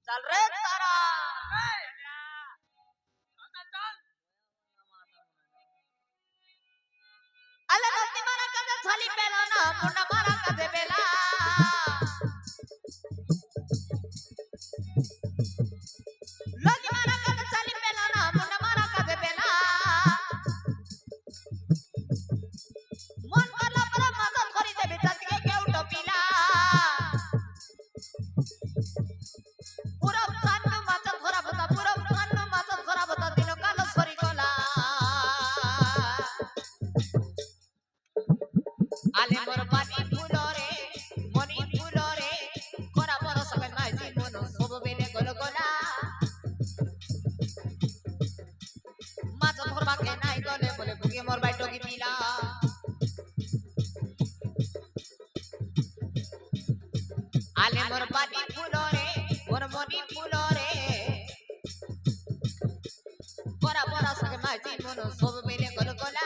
चल रे तारा अल्लाह नती मारा कदे छाली पेला ना मुंडा मारा कदे बेला नती मारा कदे छाली पेला ना मुंडा मारा कदे बेला मन करला पर मजा थोड़ी देबे चटके के उठो पीला पूरा कान में माचा थोड़ा बता पूरा कान में माचा थोड़ा बता दिनो कालो सरी गला आले मोर पानी फुलोरे मनी फुलोरे कोरा मोर सके नाइ जीवन सब बेले गल गला माचा धरबा के नाइ गले बोले भुगे मोर बाइटो की पीला आले मोर पानी फुलोरे मोर मनी फुलोरे कोरा मोर सके नाइ जीवन सब बेले गल गला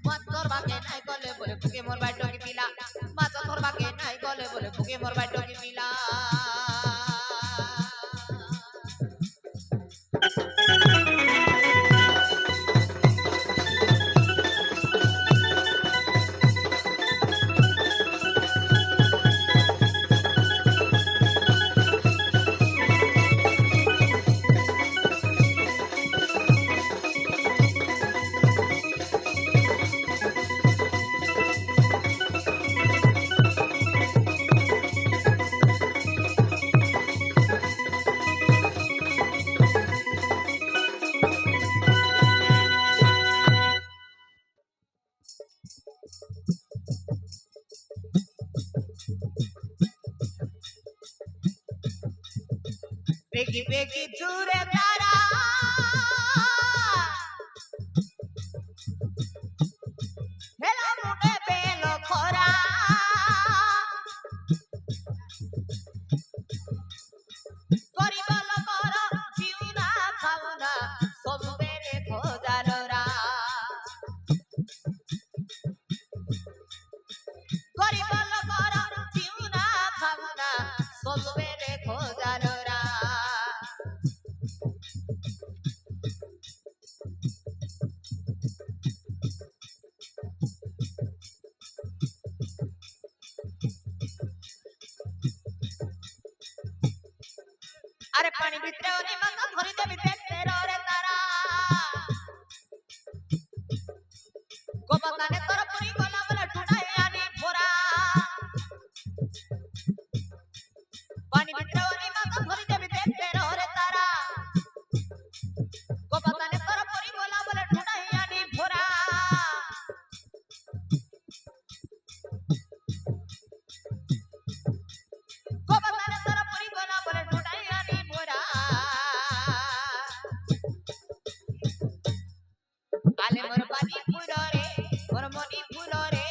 माचा धरबा के नाइ गले बोले भुगे मोर बाइटो की पीला माचा धरबा के नाइ गले बोले भुगे मोर बाइटो की पीला बेगी बेगी चूरे तारा हेला मुने बेलो खोरा करिबा लोकर जीवना खावना सब बेरे खोजालोरा करिबा लोकर जीवना खावना सब बेरे खोजालोरा अरे पानी भितरे ओनी मका भरी दे भितरे रे तारा को बताने तोर पुरी गला बला ठुडाई आनी फोरा पानी भितरे ओनी मका भरी दे भितरे रे तारा को बताने तोर पुरी गला बला ठुडाई आनी फोरा को बताने तोर पुरी गला बला ठुडाई आनी फोरा आले मोर पानी फुलोरे मोर मनी फुलोरे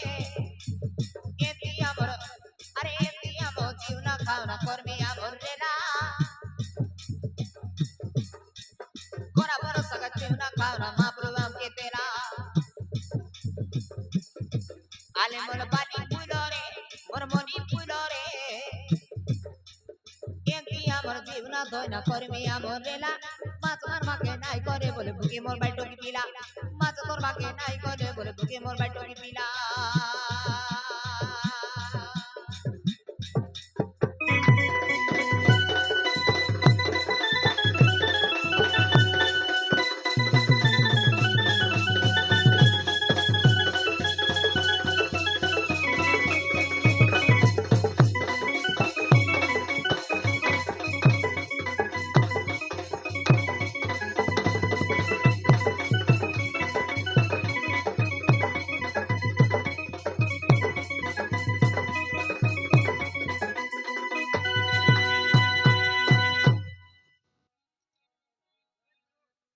एती आमर अरे एती आमो जीवना खावना कर्मी आमर रेला कोरा बरस का जीवना खावना महाप्रभु हम के तेरा आले मोर पानी फुलोरे मोर मनी फुलोरे एती आमर जीवना धोना कर्मी आमर रेला माच मारमा के नाइ करे बोले भुगे मोर बाइटो की पीला माच धरबा के नाइ करे बोले भुगे मोर बाइटो की पीला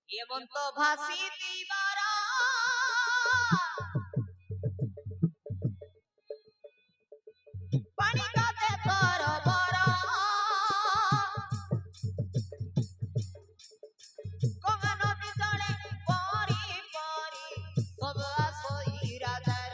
এমন্ত ভাসি দিবারা পানি কাতে তোর বড় গঙ্গা নদী জলে পরি পরি সব আসই রাজার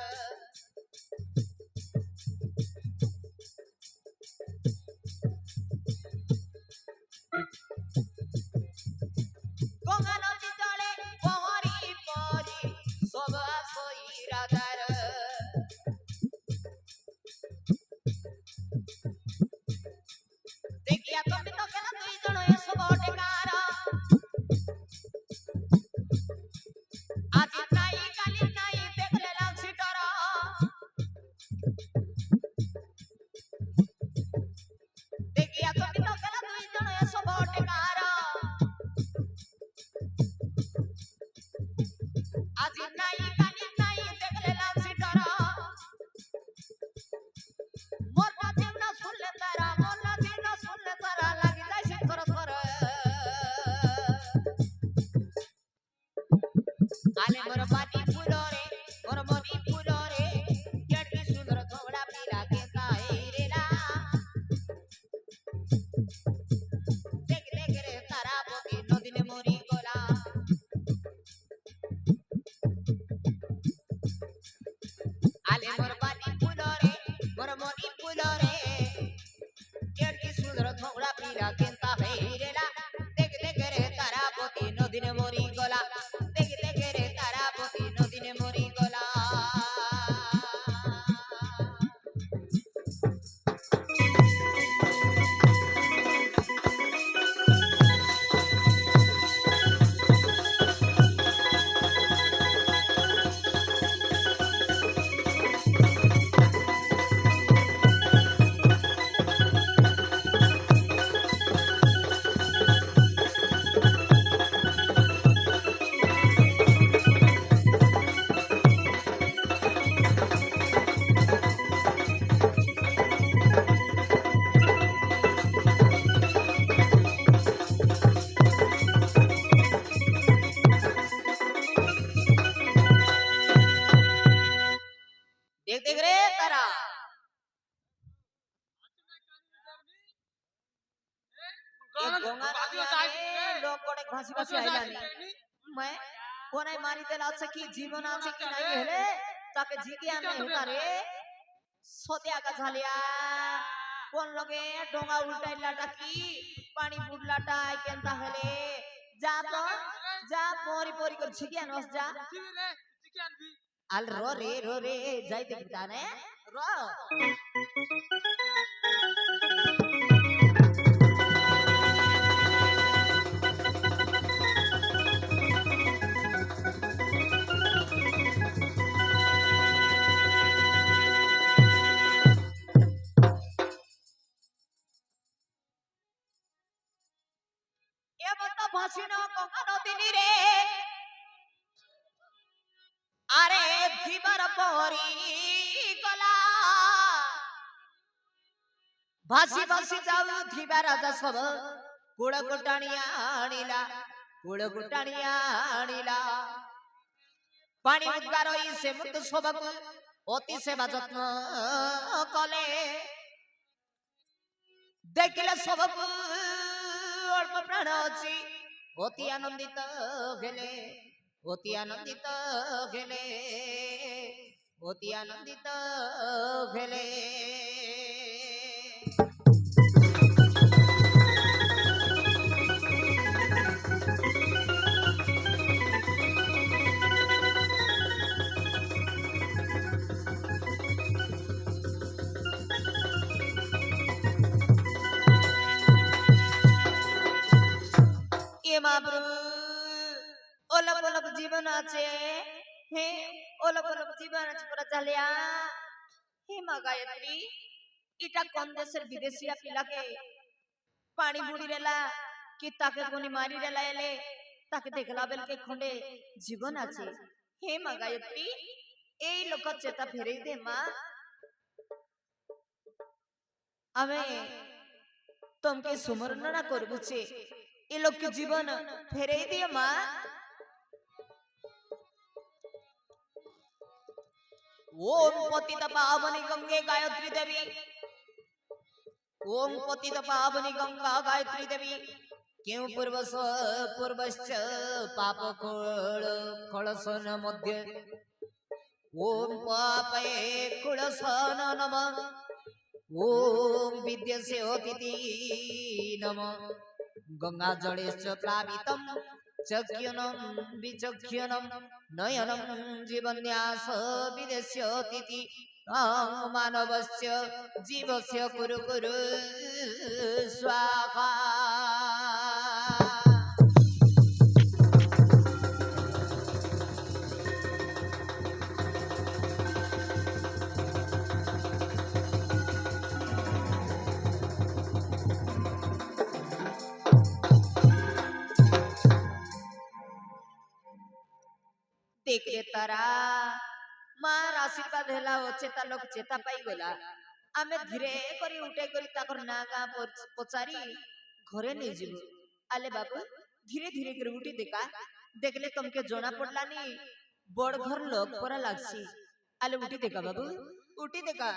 डोंगा लोग गोटे भासी भासी आइलानी मैं कोने मारी देला আছে কি জীবন আছে কি নাই হেলে তাকে জিজ্ঞাসা নাই হতা রে সতিয়া का झालिया কোন লগে ডোঙা উল্টাইলাটা কি পানি বুড়লাটা কেনতা হেলে যা তো যা পরি পরি করে জিজ্ঞাসা নস যা আল রো রে যাইতে বিতানে রো ভাসিনো গঙ্গা নদী রে আরে দিবার পরি গলা ভাসি ভাসি যাও দিবা রাজা সব কুড় গুটানিয়া আনিলা পানি উদ্গার হই সে মুক্ত সবক অতি সেবা যত্ন কলে দেখিলে সবক অল্প প্রাণ ଅଛି অতি আনন্দিত গেলে এ মাবরু ওলপ ওলপ জীবন আছে হে ওলপ ওলপ জীবন আছে পুরা ঝালিয়া হে মা গায়ত্রী এটা কোন দেশের বিদেশিয়া পিলাকে পানি বুড়ি রেলা কি তাকে কোনি মারি রেলা এলে তাকে দেখলা বেলকে খন্ডে জীবন আছে হে মা গায়ত্রী এই লোক চেতা ফেরেই দে মা আমি তোমাকে সুমরণ করবুছে ये लोग के जीवन फेरे दिए माँ ओम पतित पावनी गंगे गायत्री देवी ओम पतित पावनी गंगा गायत्री देवी क्यों पूर्वश्च पाप कलसन मध्य ओम पापे कुलसन नमः ओम विद्या से अतिथि नमः गंगा जलेश्च प्लावितं चक्यनं विचक्यनं नयनं जीवन्यास विदेश्यतिथि मानवस्य जीवस्य कुरु कुरु स्वाहा देख रे तारा मार आशीर्वाद हेला चेता लोक चेता पाई गला आमे धीरे करी उठे करी ताकर नागा पचारी घरे नहीं जीव आले बाबू धीरे धीरे कर उठी देखा देखले तुमके जोना पड़लानी बड़ घर लोग परा लागसी आले उठी देखा बाबू उठी देखा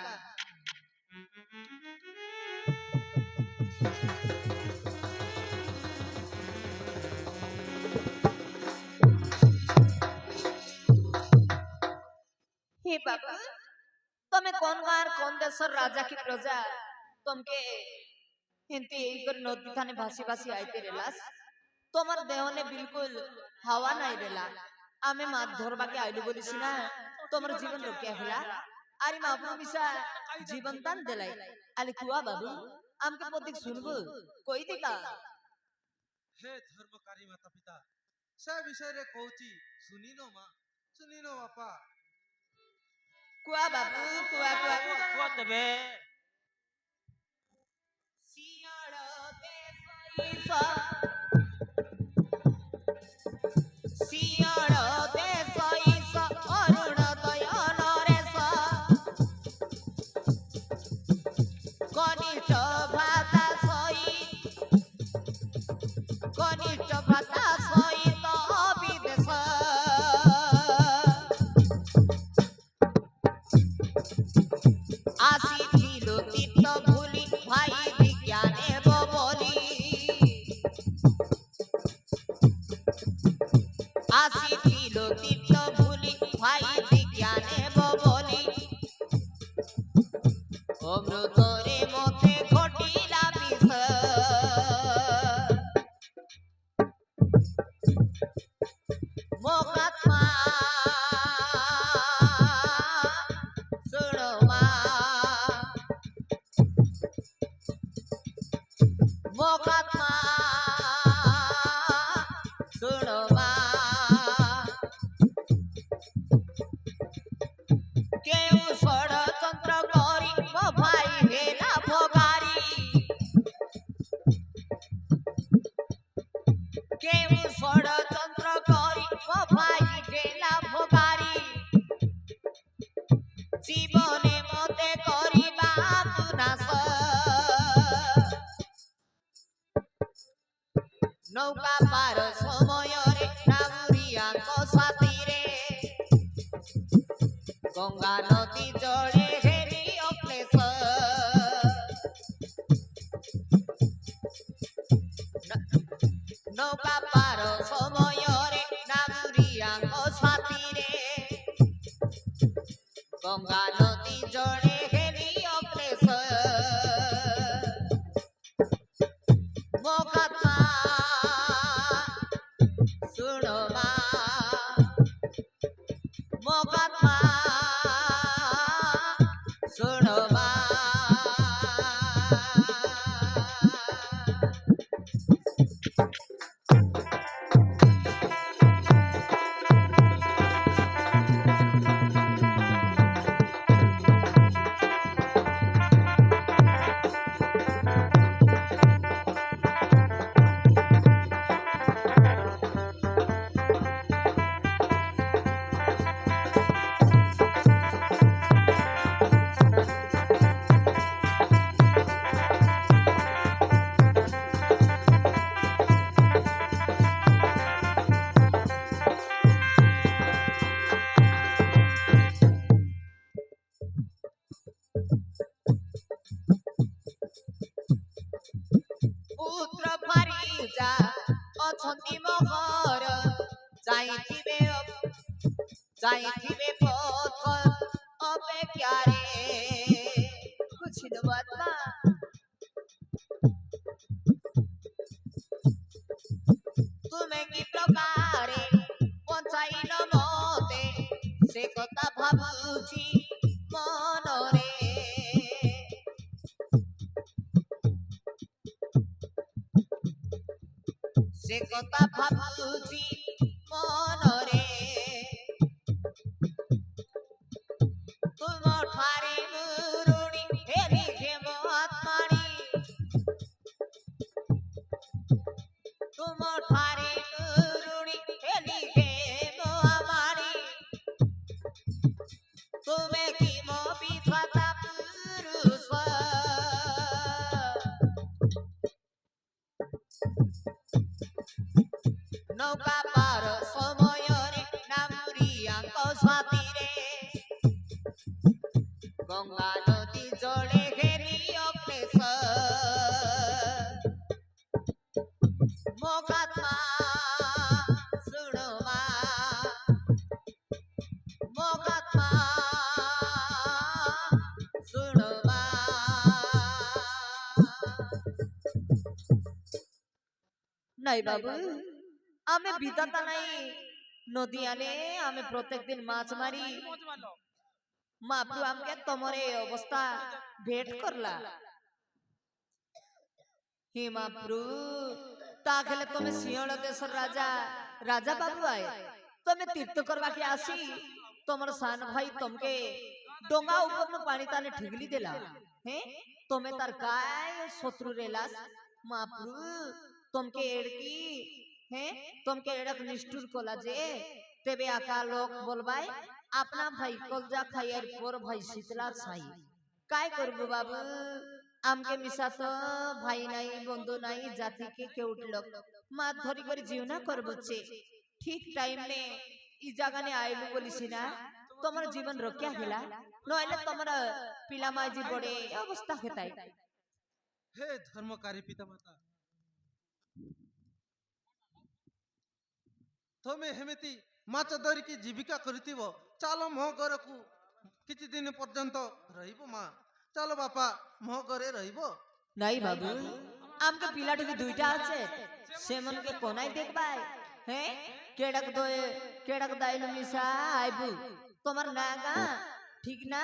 हे बाबा तुम्हें कौन गार कौन देशर राजा की प्रजा तुमके हिंती इकर नदी थाने भासी भासी आईते रेलास तुम्हार देह ने बिल्कुल हवा नहीं रेला आमे मात धरबा के आइलु बोलिसी ना तुम्हार जीवन रोकिया होला आरी मापनो मिसा जीवन दान देलाई आले कुआ बाबू आमके पतिक सुनबो कोई दिका हे धर्मकारी माता पिता से विषय रे कहूची सुनिनो बापा कुआ बाबू कुआ तबे सियाड़ देसईसा सियाड़ देसईसा अरुणोदय नरेसा कनिष्ठ भाता सहित विदेश आसी थी तीर्थ भूली भाई विज्ञाने बोली ମୁଁ ଷଡ଼ଯନ୍ତ୍ର କରି ମୋ ଭାଇ ଢେଲା ଭଗାରି জীবনে মতে କରିବାକୁ নাশ নৌকা পার সমୟରେ নামুরিয়াଙ୍କ সাথীরে গঙ্গা নদী জলে হেরি অক্লেশ নৌকা পার সমୟରେ নামুরিয়াଙ୍କ সাথীরে গঙ্গা নদী জলে হেরি অক্লেশ মোকাত্মা শুনো মা মোকাত্মা শুনো মা পুত্র ফারিজা অছন্তি মহর যাইথিবে পথ অপেক্ষারে বুঝিল বাবা তুমি কি প্রকারে পঞ্চাইল মতে সে কথা ভাবুছি মনরে সে কথা ভাবুছি মনরে তুম ঠারে মুরুণি হেলি হেম আত্মানি তুম ঠারে মুরুণি হেলি হেম আমানি তুমি কি মো বিধাতা পুরুষ নৌকা পার সমୟରେ নামুরিয়াଙ୍କ সাথীরে গঙ্গা নদী জলে ঘেরি অক্লেশ মোকাত্মা শুনো মা মোকাত্মা শুনো মা নাই বাবু আমি বিধাতা নাই নদী আনে আমি প্রত্যেক দিন মাছ মারি মাপু আমাকে তোমার এই অবস্থা ভেট করলা হে মাপ্রু তাহলে তুমি সিংহল দেশের রাজা রাজা বাবু আয় তুমি তীর্থ করবা কি আসি তোমার সান ভাই তোমাকে ডোঙ্গা উপর পানি তানে ঠিগলি দেলা হ্যাঁ তুমি তার काय শত্রু রেলাস মাপ্রু তোমাকে এড়কি হ্যাঁ তোমাকে এড়ক নিষ্ঠুর কলা যে তেবে আকা লোক বলবাই আপনা ভাই কলজা খাইয়ার পর ভাই শীতলা ছাই काय করব বাবু আমকে মিশা তো ভাই নাই বন্ধু নাই জাতিকে কে উঠল মাত ধরি করে জীবনা করবছে ঠিক টাইম নে ই জাগানে আইলু বলিছি না তোমার জীবন রক্ষা হেলা নইলে তোমার পিলা মাঝি বড়ে অবস্থা হেতাই হে ধর্মকারী পিতামাতা তুমি হেমিতি মাছ ধরিকি জীবিকা করিଥିବ ଚାଲ ମୋ ଘରକୁ କିଛି ଦିନ ପର୍ଯ୍ୟନ୍ତ ରହିବ ମା ଚାଲ ବାପା ମୋ ଘରେ ରହିବ নাই বাবু আমকে পিলাটি কি দুইটা আছে সেমনকে কোনাই দেখবাই হ্যাঁ কেডাক দাইলু মিশা আইবু তোমার নাগা ঠিক না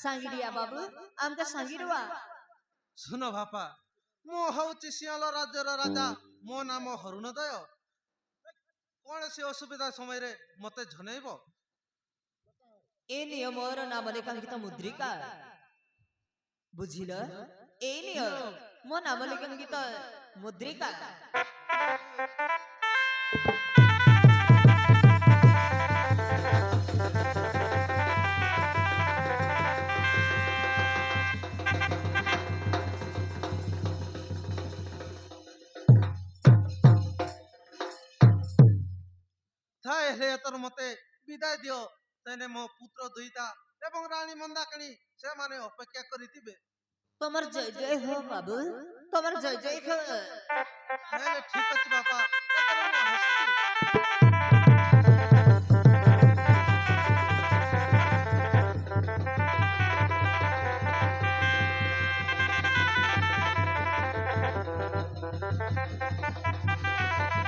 সাঙ্গিরিয়া বাবু আমকে সাঙ্গিরুয়া ଶୁଣ ବାପା ମୁଁ ହଉଛି ସିଂହଳ ରାଜ୍ୟର ରାଜା ମୋ ନାମ ହରୁଣୋଦୟ କୌଣସି ଅସୁବିଧା ସମୟରେ ମତେ ଜଣେଇବ এ নিয়মর নাম লেখাঙ্কিত মুদ্রিকা বুঝিল এই নিয়ম মো নাম লেখাঙ্কিত মুদ্রিকা ଥାଏ ହେଲେ ଏଥର ମତେ ବିଦାୟ ଦିଅ। ତେନେ ମୋ ପୁତ୍ର ଦୁଇଟା ଏବଂ ରାଣୀ ମନ୍ଦାକିନୀ ସେମାନେ ଅପେକ୍ଷା କରିଥିବେ। তোমার জয় জয় হো বাবু, তোমার জয় জয় হো। ହେଲେ ଠିକ ଅଛି ବାପା, ଏଥର ମୁଁ ଆସୁଛି।